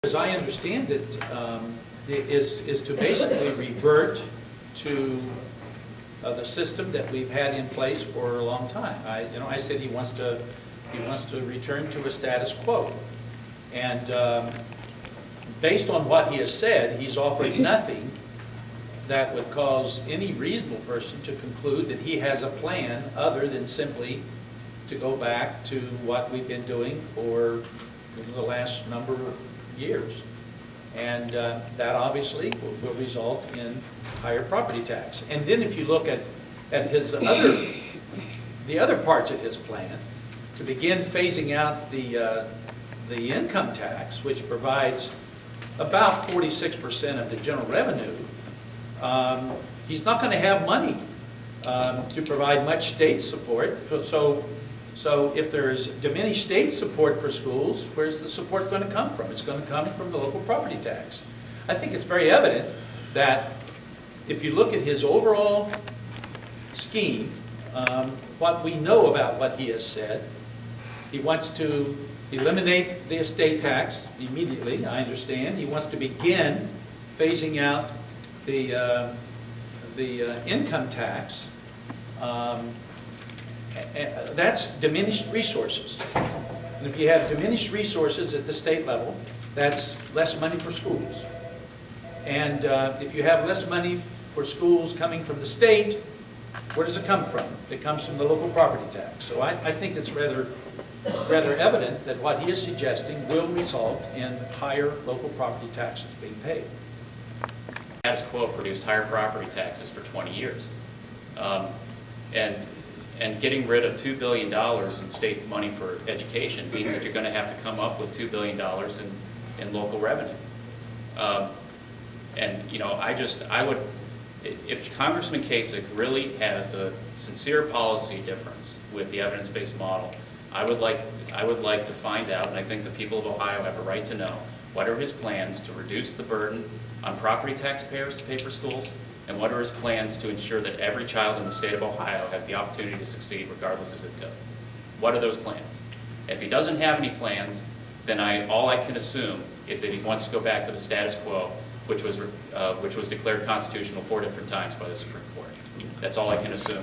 As I understand it, is to basically revert to the system that we've had in place for a long time. I said he wants to return to a status quo, and based on what he has said, he's offered nothing that would cause any reasonable person to conclude that he has a plan other than simply to go back to what we've been doing for the last number of years. And that obviously will result in higher property tax. And then if you look at his the other parts of his plan, to begin phasing out the income tax, which provides about 46% of the general revenue, he's not going to have money to provide much state support. So if there's diminished state support for schools, where's the support going to come from? It's going to come from the local property tax. I think it's very evident that if you look at his overall scheme, what we know about what he has said, he wants to eliminate the estate tax immediately, I understand. He wants to begin phasing out the income tax. That's diminished resources. And if you have diminished resources at the state level, that's less money for schools. And if you have less money for schools coming from the state, where does it come from? It comes from the local property tax. So I think it's rather evident that what he is suggesting will result in higher local property taxes being paid. Status quo produced higher property taxes for 20 years. And getting rid of $2 billion in state money for education means that you're going to have to come up with $2 billion in local revenue. And you know, I would, if Congressman Kasich really has a sincere policy difference with the evidence-based model, I would like to find out, and I think the people of Ohio have a right to know, what are his plans to reduce the burden on property taxpayers to pay for schools, and what are his plans to ensure that every child in the state of Ohio has the opportunity to succeed regardless of zip code? What are those plans? If he doesn't have any plans, then all I can assume is that he wants to go back to the status quo, which was declared constitutional 4 different times by the Supreme Court. That's all I can assume.